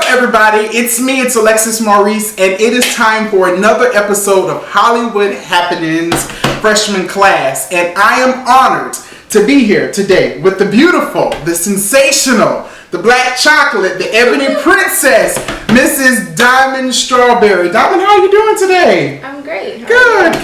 everybody, it's me, it's AlexisMaurice, and it is time for another episode of Hollywood Happenings Freshman Class. And I am honored to be here today with the beautiful, the sensational, the black chocolate, the ebony princess, Mrs. Darryl Strawberry. Darryl, how are you doing today? I'm great. Good.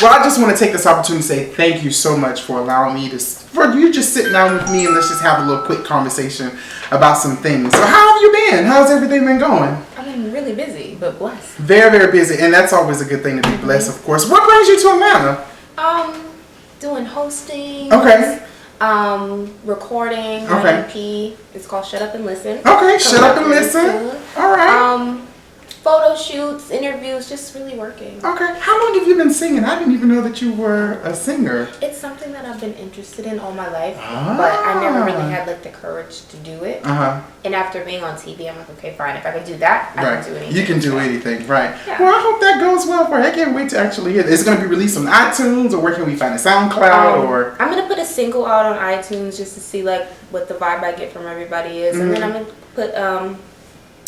Well, I just want to take this opportunity to say thank you so much for allowing me for you just sitting down with me and let's just have a little quick conversation about some things. So how have you been? How's everything been going? I've been really busy, but blessed. Very, very busy, and that's always a good thing to be blessed, of course. What brings you to Atlanta? Doing hosting. Okay. Recording. Okay. My EP. It's called Shut Up and Listen. Okay, Shut Up and Listen. All right. Photo shoots, interviews, just really working. Okay. How long have you been singing? I didn't even know that you were a singer. It's something that I've been interested in all my life, but I never really had the courage to do it. And after being on TV, I'm like, okay, fine. If I can do that, I can do anything. You can do anything, right? Yeah. Well, I hope that goes well for you. I can't wait to actually hear it. Is it going to be released on iTunes, or where can we find it? SoundCloud, or? I'm gonna put a single out on iTunes just to see like what the vibe I get from everybody is, and then I'm gonna put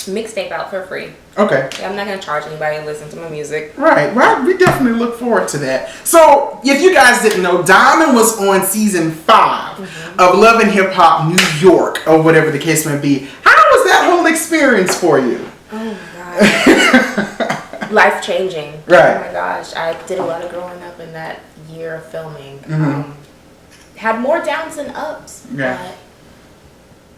mixtape out for free. Okay. Yeah, I'm not gonna charge anybody to listen to my music. Right. Well, we definitely look forward to that. So, if you guys didn't know, Diamond was on season 5 of Love and Hip Hop New York, or whatever the case may be. How was that whole experience for you? Oh my god. Life changing. Right. Oh my gosh, I did a lot of growing up in that year of filming. Had more downs than ups. Yeah. But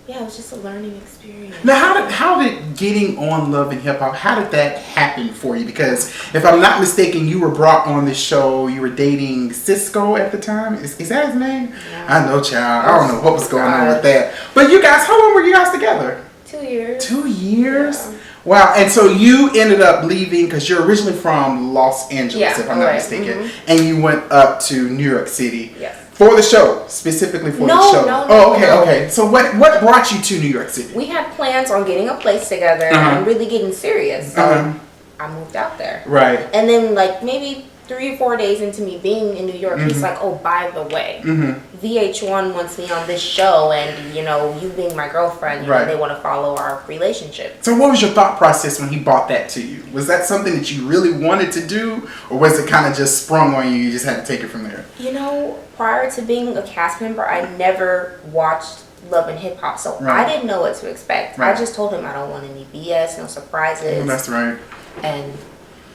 yeah, it was just a learning experience. Now, how did getting on Love and Hip Hop, how did that happen for you? Because if I'm not mistaken, you were brought on this show, you were dating Cisco at the time. Is that his name? Yeah. I know, child. I don't know what was going on with that. But you guys, how long were you guys together? 2 years. 2 years? Yeah. Wow. And so you ended up leaving because you're originally from Los Angeles, if I'm not mistaken. And you went up to New York City. Yes. For the show, specifically for the show. No. Okay. So what brought you to New York City? We had plans on getting a place together and really getting serious. So I moved out there. Right. And then like maybe 3 or 4 days into me being in New York, he's like, oh, by the way, VH1 wants me on this show, and you know, you being my girlfriend, you know, they want to follow our relationship. So what was your thought process when he brought that to you? Was that something that you really wanted to do, or was it kind of just sprung on you, you just had to take it from there? You know, prior to being a cast member, I never watched Love and Hip Hop, so I didn't know what to expect. I just told him I don't want any BS, no surprises. That's right. And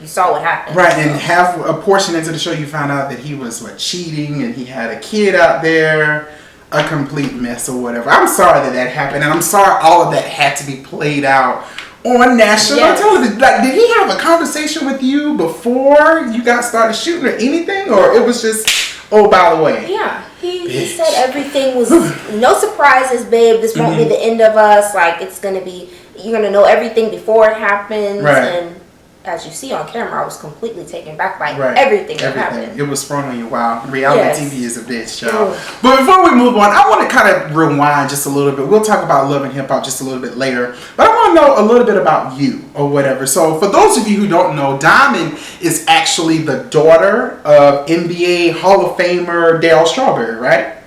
you saw what happened. Right, and half a portion into the show, you found out that he was cheating, and he had a kid out there, a complete mess or whatever. I'm sorry that happened, and I'm sorry all of that had to be played out on national television. Like, did he have a conversation with you before you got started shooting or anything, or it was just, oh, by the way? Yeah, he said everything was no surprises, babe. This won't be the end of us. Like, it's gonna be, you're gonna know everything before it happens, and as you see on camera, I was completely taken back by everything that happened. It was sprung on you. Wow. Reality TV is a bitch, y'all. But before we move on, I want to kind of rewind just a little bit. We'll talk about Love and Hip Hop just a little bit later. But I want to know a little bit about you or whatever. So for those of you who don't know, Diamond is actually the daughter of NBA Hall of Famer Darryl Strawberry, right?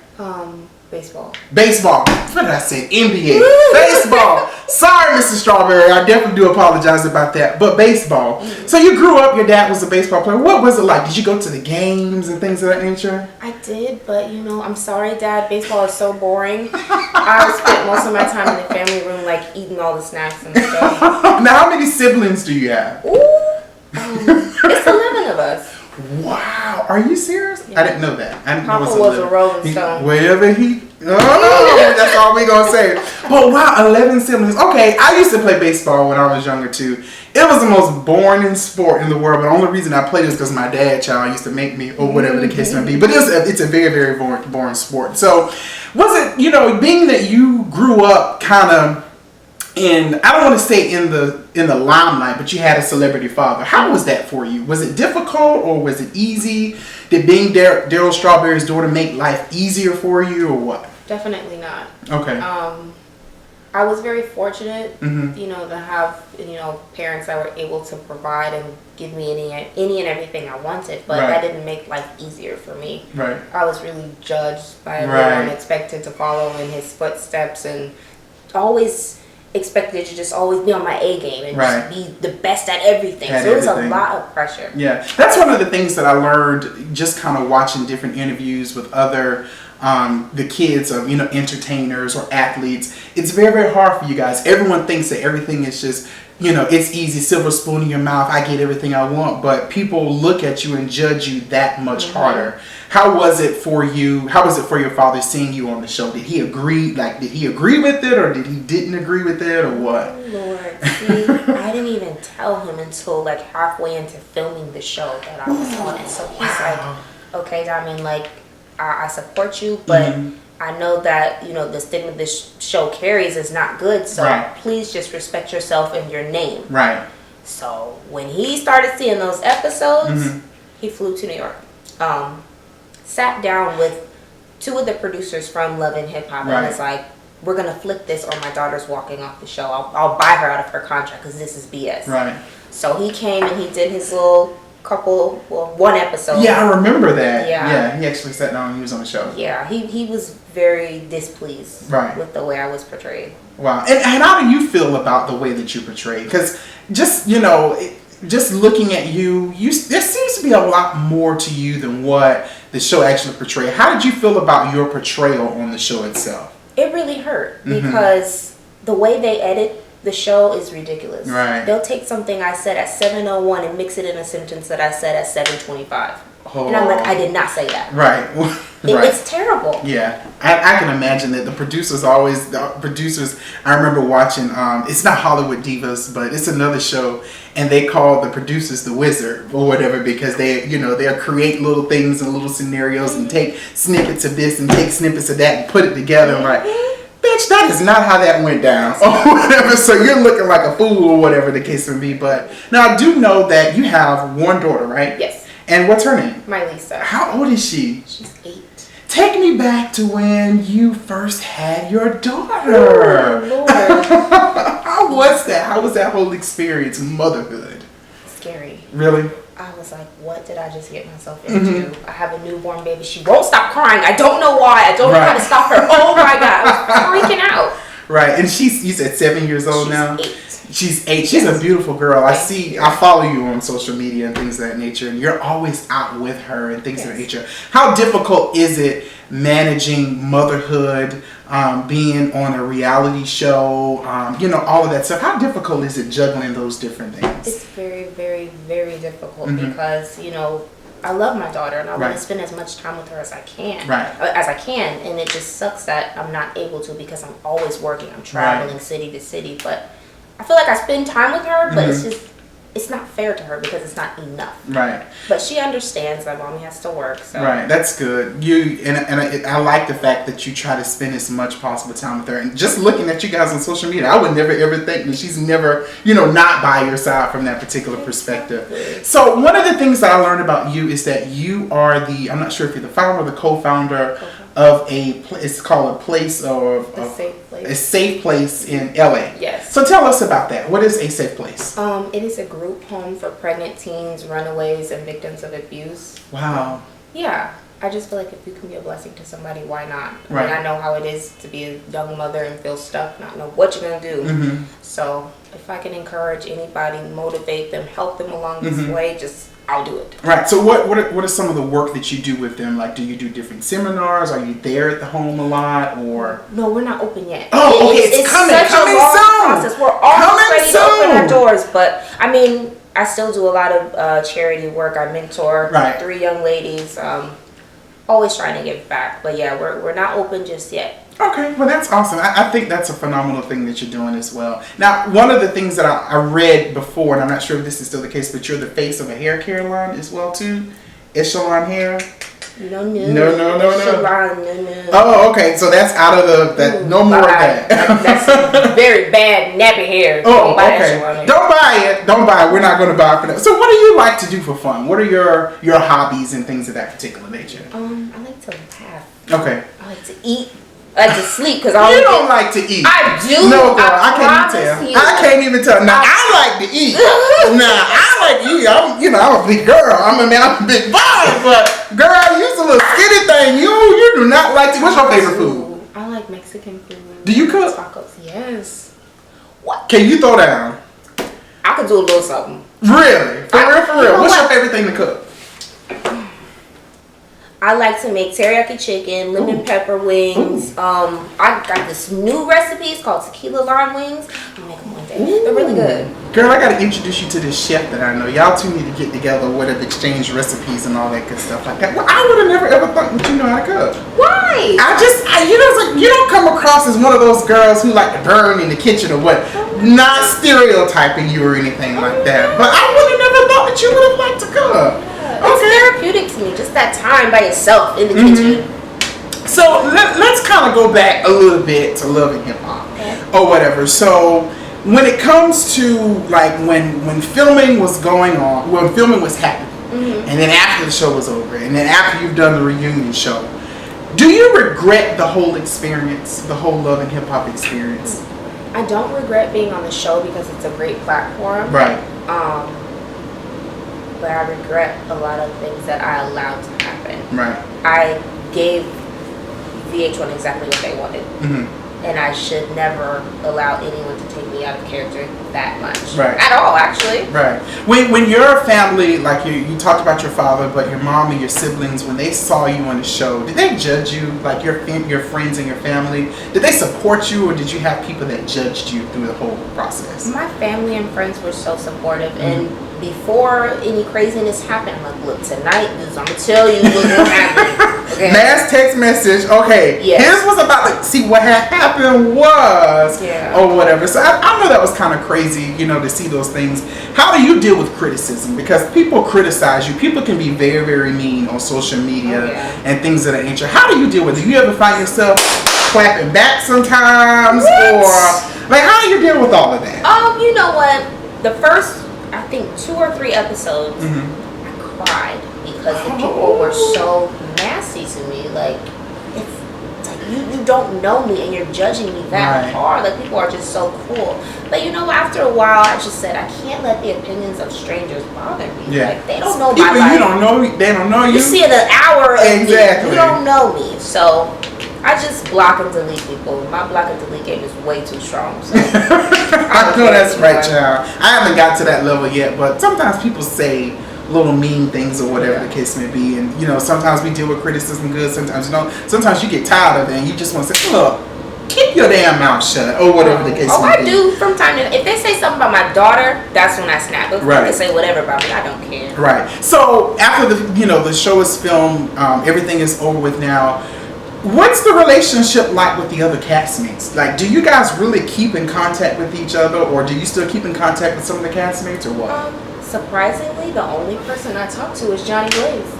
Baseball. What did I say? NBA. Baseball. Sorry, Mrs. Strawberry. I definitely do apologize about that. But baseball. So you grew up, your dad was a baseball player. What was it like? Did you go to the games and things of that nature? I did, but you know, I'm sorry, Dad. Baseball is so boring. I spent most of my time in the family room, like eating all the snacks and stuff. Now, how many siblings do you have? It's 11 of us. Wow, are you serious? Yeah. I didn't know that. I didn't Papa know was a Rolling Stone. Wherever that's all we gonna say. But wow, 11 siblings. Okay, I used to play baseball when I was younger too. It was the most boring sport in the world, but the only reason I played is because my dad, used to make me, or whatever the case may be. But it's a very, very boring sport. So, was it, being that you grew up kind of in, I don't want to say in the limelight, but you had a celebrity father. How was that for you? Was it difficult or was it easy? Did being Darryl Strawberry's daughter make life easier for you, or what? Definitely not. Okay. I was very fortunate, to have, parents that were able to provide and give me any and everything I wanted, but that didn't make life easier for me. Right. I was really judged by everyone, expected to follow in his footsteps, and always expected to just always be on my A game and right. just be the best at everything. So it was a lot of pressure. Yeah, that's one of the things that I learned just kind of watching different interviews with other the kids of, you know, entertainers or athletes. It's very, very hard for you guys. Everyone thinks that everything is just, you know, it's easy, silver spoon in your mouth, I get everything I want, but people look at you and judge you that much harder. How was it for you? How was it for your father seeing you on the show? Did he agree? Like, did he agree with it, or did he didn't agree with it, or what? Oh, Lord, see, I didn't even tell him until like halfway into filming the show that I was on it. So he's like, okay, Diamond, like, I support you, but I know that, you know, the stigma this show carries is not good, so please just respect yourself and your name. Right. So when he started seeing those episodes, he flew to New York. Sat down with 2 of the producers from Love and Hip Hop and was like, we're going to flip this or my daughter's walking off the show. I'll buy her out of her contract because this is BS. Right. So he came and he did his little one episode. Yeah, I remember that. Yeah, he actually sat down and he was on the show. Yeah, he was very displeased with the way I was portrayed. Wow. And how do you feel about the way that you portrayed? Because just, you know, just looking at you, there seems to be a lot more to you than what the show actually portrayed. How did you feel about your portrayal on the show itself? It really hurt because the way they edit the show is ridiculous. Right. They'll take something I said at 7:01 and mix it in a sentence that I said at 7:25. Oh. And I'm like, I did not say that. Right. It's terrible. Yeah. I can imagine that the producers, I remember watching, it's not Hollywood Divas, but it's another show, and they call the producers the wizard or whatever, because they, you know, they'll create little things and little scenarios and take snippets of this and take snippets of that and put it together. I'm like, bitch, that is not how that went down, or whatever. So you're looking like a fool, or whatever the case may be. But now I do know that you have one daughter, right? Yes. And what's her name? MyLisa. How old is she? She's 8. Take me back to when you first had your daughter. Oh, Lord. How was that? How was that whole experience, motherhood? Scary. Really? I was like, what did I just get myself into? I have a newborn baby. She won't stop crying. I don't know why. I don't know how to stop her. Oh my God. I was freaking out. Right. And you said 7 years old now? 8. She's 8. She's a beautiful girl. I follow you on social media and things of that nature, and you're always out with her and things of that nature. How difficult is it managing motherhood, being on a reality show, you know, all of that stuff? How difficult is it juggling those different things? It's very, very, very difficult because, you know, I love my daughter and I want to spend as much time with her as I can. And it just sucks that I'm not able to because I'm always working. I'm traveling city to city, but I feel like I spend time with her, but it's not fair to her because it's not enough. Right. But she understands that mommy has to work. So. Right. That's good. I like the fact that you try to spend as much possible time with her. And just looking at you guys on social media, I would never ever think that she's never, you know, not by your side from that particular perspective. So one of the things that I learned about you is that you are I'm not sure if you're the founder or the co-founder of it's called A Safe Place in LA. Yes. So tell us about that. What is A Safe Place? It is a group home for pregnant teens, runaways, and victims of abuse. Wow. Yeah. I just feel like if you can be a blessing to somebody, why not? I mean, I know how it is to be a young mother and feel stuck, not know what you're going to do. So if I can encourage anybody, motivate them, help them along this way, I'll do it. Right. So what are some of the work that you do with them? Like, do you do different seminars? Are you there at the home a lot, or? No, we're not open yet. Oh, okay. It's coming. Such a long process. We're almost ready to open our doors, but I mean, I still do a lot of charity work. I mentor 3 young ladies. Always trying to give back, but yeah, we're not open just yet. Okay, well that's awesome. I think that's a phenomenal thing that you're doing as well. Now, one of the things that I read before, and I'm not sure if this is still the case, but you're the face of a hair care line as well too. Echelon Hair. No. Oh, okay. So that's out of no more of that. That's very bad nappy hair. Oh, okay. Don't buy it. We're not going to buy it for that. So what do you like to do for fun? What are your hobbies and things of that particular nature? I like to laugh. Okay. I like to eat. I like to sleep because I don't like to eat. I do. No, girl, I can't even tell. Now I like to eat. I'm a big girl. I'm a big boy. But girl, you're a little skinny thing. You do not like to. What's your favorite food? I like Mexican food. Do you cook? Tacos. Yes. What? Can you throw down? I could do a little something. Really? For real? You know What's what? your favorite thing to cook? I like to make teriyaki chicken, lemon pepper wings. I got this new recipe. It's called tequila lime wings. I'm gonna make them one day. They're really good. Girl, I gotta introduce you to this chef that I know. Y'all two need to get together, whatever, exchange recipes and all that good stuff like that. Well, I would have never ever thought that you know how to cook. Why? You know, it's like you don't come across as one of those girls who like to burn in the kitchen or what. Not stereotyping you or anything like that. But I would have never thought that you would have liked to cook. It's therapeutic to me, just that time by yourself in the kitchen. So let's kind of go back a little bit to Love and Hip Hop or whatever. So when it comes to like when filming was going on, when filming was happening, and then after the show was over, and then after you've done the reunion show, do you regret the whole experience, the whole Love and Hip Hop experience? I don't regret being on the show because it's a great platform. Right. But I regret a lot of things that I allowed to happen. Right. I gave VH1 exactly what they wanted. And I should never allow anyone to take me out of character that much. Right. At all, actually. Right. When your family, like you talked about your father, but your mom and your siblings, when they saw you on the show, did they judge you, like your friends and your family? Did they support you, or did you have people that judged you through the whole process? My family and friends were so supportive, and before any craziness happened, I'm like, look, tonight, I'm going to tell you what's going to happen. Okay? Mass text message, okay, here's what's about to see what had happened was, or whatever. So I know that was kind of crazy, you know, to see those things. How do you deal with criticism? Because people criticize you. People can be very, very mean on social media and things of that nature. How do you deal with it? Do you ever find yourself clapping back sometimes? Or, like, how do you deal with all of that? You know what? The first, I think, 2 or 3 episodes, I cried because the people were so nasty to me. Like, it's like you don't know me and you're judging me that hard. Like, people are just so cruel. But you know, after a while, I just said I can't let the opinions of strangers bother me. Like, they don't know my life. You don't know. They don't know you. You see an hour of exactly. me. You don't know me, so I just block and delete people. My block and delete game is way too strong. So I know that's right, child. I haven't got to that level yet, but sometimes people say little mean things or whatever the case may be, and you know, sometimes we deal with criticism good, sometimes you don't. Sometimes you get tired of it and you just want to say, look, keep your damn mouth shut, or whatever the case may be. I do from time to time. If they say something about my daughter, that's when I snap. If they say whatever about me, I don't care. Right. So after the show is filmed, everything is over with now. What's the relationship like with the other castmates? Like, do you guys really keep in contact with each other, or do you still keep in contact with some of the castmates, or what? Surprisingly, the only person I talk to is Johnny Blaze.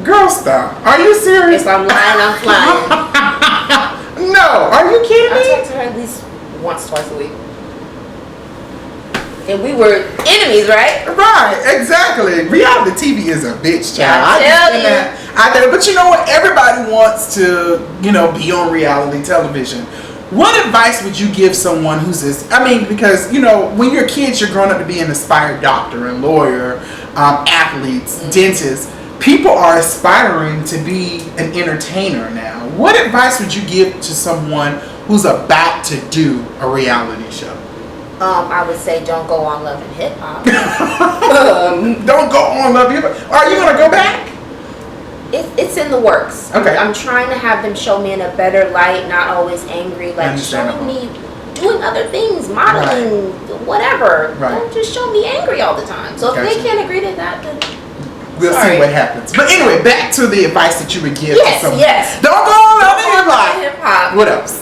Girl, stop. Are you serious? If I'm lying, I'm flying. No, are you kidding me? I talk to her at least once, twice a week. And we were enemies, right? Right, exactly. Reality TV is a bitch, child. I tell you. But you know what? Everybody wants to, be on reality television. What advice would you give someone who's this? I mean, because, when you're kids, you're growing up to be an aspired doctor and lawyer, athletes, dentists. People are aspiring to be an entertainer now. What advice would you give to someone who's about to do a reality show? I would say don't go on Love and Hip Hop. Don't go on Love and Hip Hop. Are you going to go back? It's in the works. Okay. I'm trying to have them show me in a better light, not always angry. Like, showing me doing other things, modeling, whatever. Right. Don't just show me angry all the time. So if they can't agree to that, then we'll see what happens. But anyway, back to the advice that you would give to someone. Yes. Don't go on Love and Hip Hop. What else?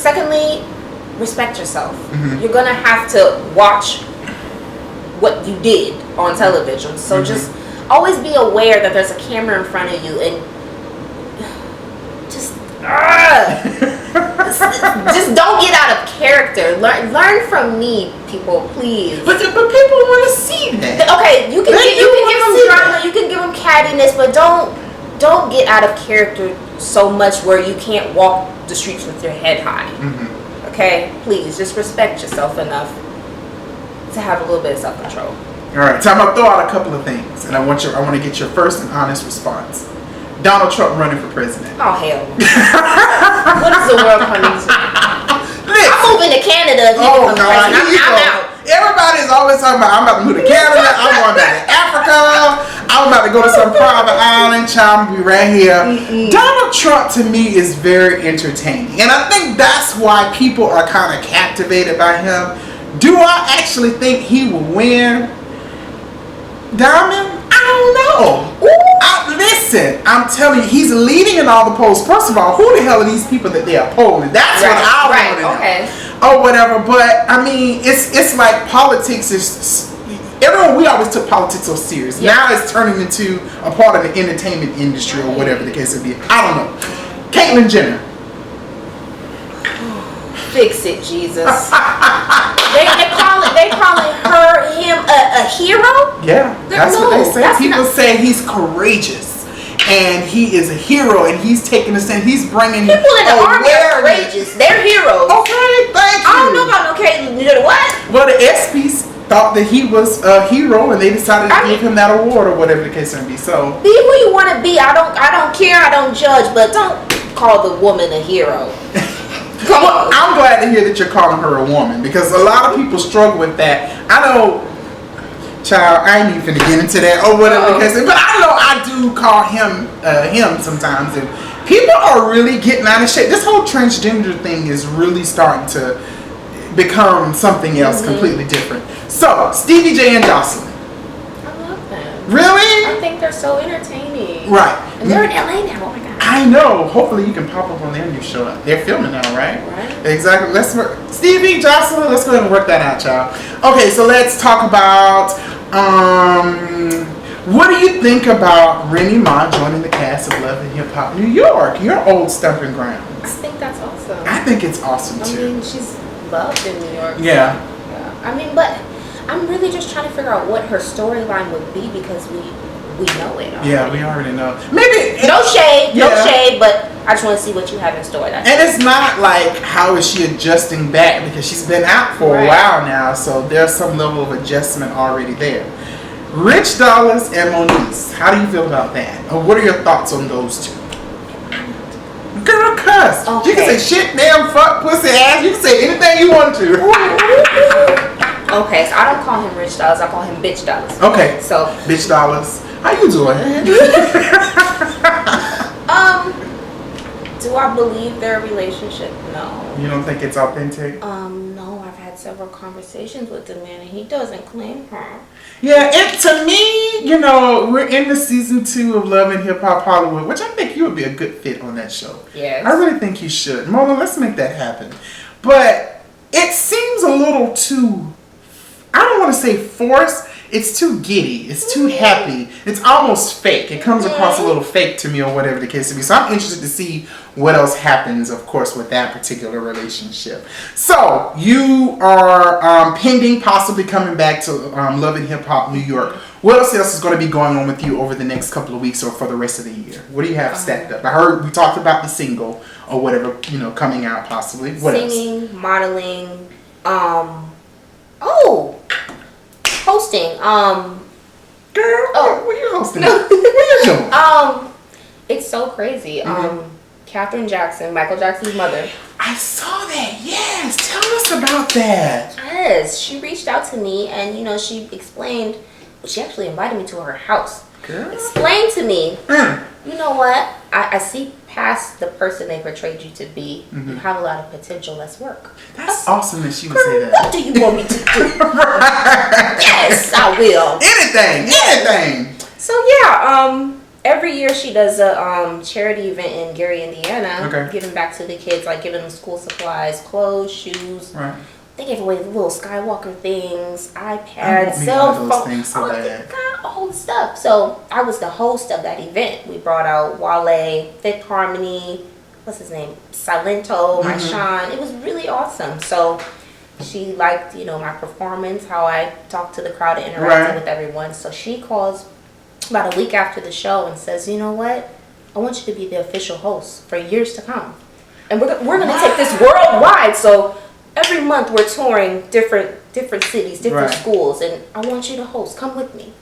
Secondly, respect yourself. You're gonna have to watch what you did on television. So just always be aware that there's a camera in front of you, and just don't get out of character. Learn from me, people, please. But people want to see that. Okay, you can give them drama, you can give them cattiness, but don't get out of character so much where you can't walk the streets with your head high. Okay, please just respect yourself enough to have a little bit of self-control. All right, so I'm gonna throw out a couple of things, and I want to get your first and honest response. Donald Trump running for president. Oh hell! What is the world coming to? I'm moving to Canada. If oh God, I'm out. Everybody's always talking about, I'm about to move to Canada, I'm going back to Africa, I'm about to go to some private island, child, be right here. Donald Trump to me is very entertaining. And I think that's why people are kind of captivated by him. Do I actually think he will win? Diamond? I don't know. Listen, I'm telling you, he's leading in all the polls. First of all, who the hell are these people that they are polling? That's what I want to know. Okay. Or whatever, but I mean, it's like politics is. Everyone, we always took politics so serious. Yeah. Now it's turning into a part of the entertainment industry or whatever the case may be. I don't know. Caitlyn Jenner. Fix it, Jesus. they calling him a hero. Yeah, that's what they say. People say he's courageous. And he is a hero, and he's taking a stand. He's bringing people in the army are courageous. They're heroes. Okay, thank you. I don't know about no Caitlyn. You know what? Well, the ESPYs thought that he was a hero, and they decided to give him that award or whatever the case may be. So be who you want to be. I don't care. I don't judge, but don't call the woman a hero. Come on. I'm glad to hear that you're calling her a woman because a lot of people struggle with that. I know. Child, I ain't even finna get into that or whatever the case is, but I know I do call him him sometimes, and people are really getting out of shape. This whole transgender thing is really starting to become something else completely different. So, Stevie J and Jocelyn. I love them. Really? I think they're so entertaining. Right. And they're in LA now. Oh my God. I know. Hopefully you can pop up on their new show. They're filming now, right? Right. Exactly. Let's work. Stevie, Jocelyn, let's go ahead and work that out, y'all. Okay, so let's talk about what do you think about Remy Ma joining the cast of Love and Hip Hop New York, your old stomping ground? I think that's awesome. I think it's awesome too. I mean, she's loved in New York. Yeah. I mean, but I'm really just trying to figure out what her storyline would be because we know it already. Yeah, we already know. Maybe no shade, but I just want to see what you have in store. And it's not like how is she adjusting back because she's been out for a while now, so there's some level of adjustment already there. Rich Dollars and MyLisa, how do you feel about that? Or what are your thoughts on those two? Girl, cuss. Okay. You can say shit, damn, fuck, pussy, ass. You can say anything you want to. Okay, so I don't call him Rich Dollars. I call him Bitch Dollars. Okay. So Bitch Dollars. How you doing? Do I believe their relationship? No. You don't think it's authentic? No. I've had several conversations with the man, and he doesn't claim her. Yeah, to me, you know, we're in the season 2 of Love and Hip Hop Hollywood, which I think you would be a good fit on that show. Yes. I really think you should. Mona, let's make that happen. But it seems a little too, I don't want to say forced. It's too giddy. It's too happy. It's almost fake. It comes across a little fake to me or whatever the case may be. So I'm interested to see what else happens, of course, with that particular relationship. So you are pending possibly coming back to Love and Hip Hop New York. What else is going to be going on with you over the next couple of weeks or for the rest of the year? What do you have stacked up? I heard we talked about the single or whatever, you know, coming out possibly. What Singing, else? modeling, hosting. Girl, what are you hosting? What are you doing? It's so crazy. Katherine Jackson, Michael Jackson's mother. I saw that. Yes, tell us about that. Yes, she reached out to me and she explained. She actually invited me to her house. Girl. Explain to me. You know what? I see past the person they portrayed you to be. You have a lot of potential. Let's work. That's awesome that she would say that. What do you want me to do? Yes, I will. Anything. So yeah, every year she does a charity event in Gary, Indiana, giving back to the kids, like giving them school supplies, clothes, shoes. Right. They gave away the little Skywalker things, iPads, cell phones, all the stuff. So I was the host of that event. We brought out Wale, Fifth Harmony, what's his name, Silento, my Sean. It was really awesome. So she liked, my performance, how I talked to the crowd and interacted with everyone. So she calls about a week after the show and says, you know what? I want you to be the official host for years to come. And we're going to take this worldwide. So every month we're touring different cities, different schools, and I want you to host. Come with me.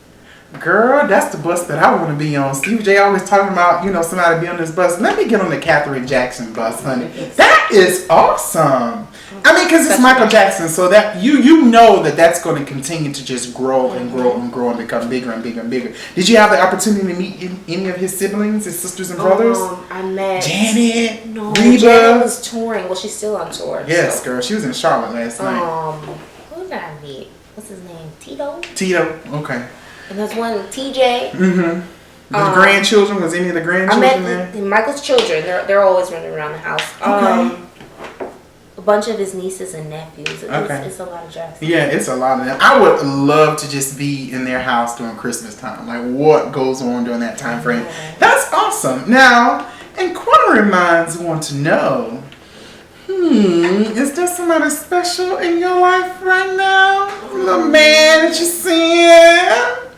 Girl, that's the bus that I want to be on. Steve J always talking about, somebody be on this bus. Let me get on the Katherine Jackson bus, honey. That is awesome. I mean, because it's Michael Jackson, so that you know that's going to continue to just grow and grow and grow and become bigger and bigger and bigger. Did you have the opportunity to meet any of his siblings, his sisters and brothers? I met Janet, Reba. Janet was touring. Well, she's still on tour. Yes, girl. She was in Charlotte last night. Who did I meet? What's his name? Tito. Okay. And there's one TJ. Mm-hmm. The grandchildren, was any of the grandchildren there? Michael's children. They're always running around the house. Okay. A bunch of his nieces and nephews. It's a lot of Jackson. Yeah, it's a lot of them. I would love to just be in their house during Christmas time. Like, what goes on during that time frame? That's awesome. Now, inquiring minds want to know, is there somebody special in your life right now? The man that you're seeing?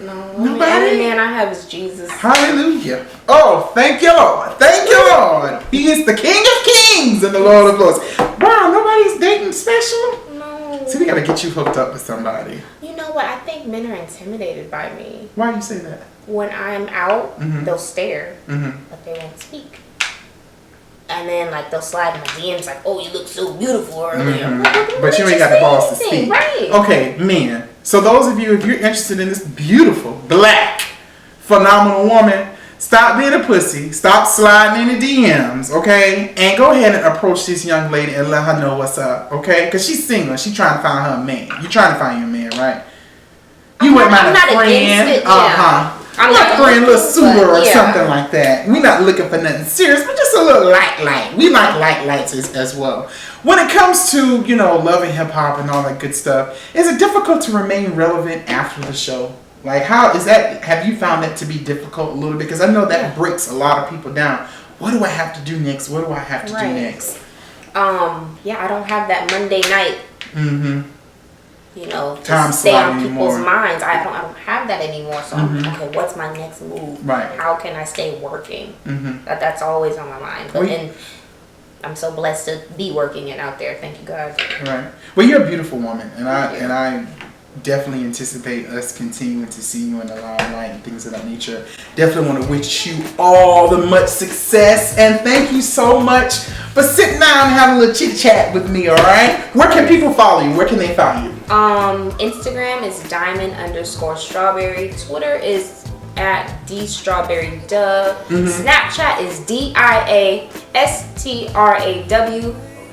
No. Nobody? The only man I have is Jesus. Hallelujah. Oh, thank you, Lord. Thank you, Lord. He is the King of Kings and the Lord of Lords. Wow, nobody's dating special? No. See, we got to get you hooked up with somebody. You know what? I think men are intimidated by me. Why do you say that? When I'm out, they'll stare, but they won't speak. And then, they'll slide in my DMs like, oh, you look so beautiful earlier. But you ain't got the balls to speak. Right. Okay, men. So those of you, if you're interested in this beautiful, black, phenomenal woman, stop being a pussy. Stop sliding in the DMs, okay? And go ahead and approach this young lady and let her know what's up, okay? Because she's single. She's trying to find her a man. You're trying to find your man, right? You wouldn't mind a friend. I'm not a friend, little suitor or something like that. We're not looking for nothing serious, but just a little light. We like lights as well. When it comes to, loving hip hop and all that good stuff, is it difficult to remain relevant after the show? Like, how is that? Have you found that to be difficult a little bit? Because I know that breaks a lot of people down. What do I have to do next? What do I have to do next? I don't have that Monday night. Time stay on people's anymore. minds. I don't have that anymore. So okay, what's my next move? Right. How can I stay working? That's always on my mind. And I'm so blessed to be working and out there. Thank you, God. Right. Well, you're a beautiful woman, and I definitely anticipate us continuing to see you in the limelight and things of that nature. Definitely want to wish you all the much success, and thank you so much for sitting down and having a little chit chat with me. All right. Where can people follow you? Where can they find you? Instagram is diamond_strawberry. Twitter is at dstrawberryduh. Snapchat is DIASTRAWDUH.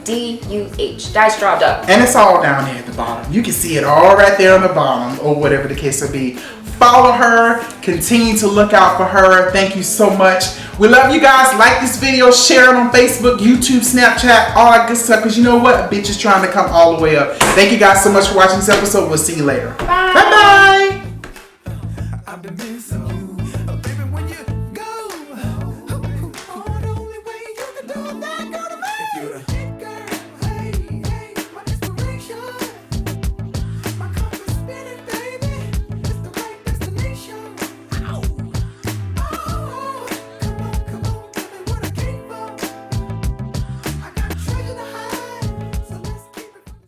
DieStrawDuh. And it's all down there at the bottom. You can see it all right there on the bottom, or whatever the case may be. Follow her. Continue to look out for her. Thank you so much. We love you guys. Like this video. Share it on Facebook, YouTube, Snapchat, all that good stuff. Because you know what? A bitch is trying to come all the way up. Thank you guys so much for watching this episode. We'll see you later. Bye.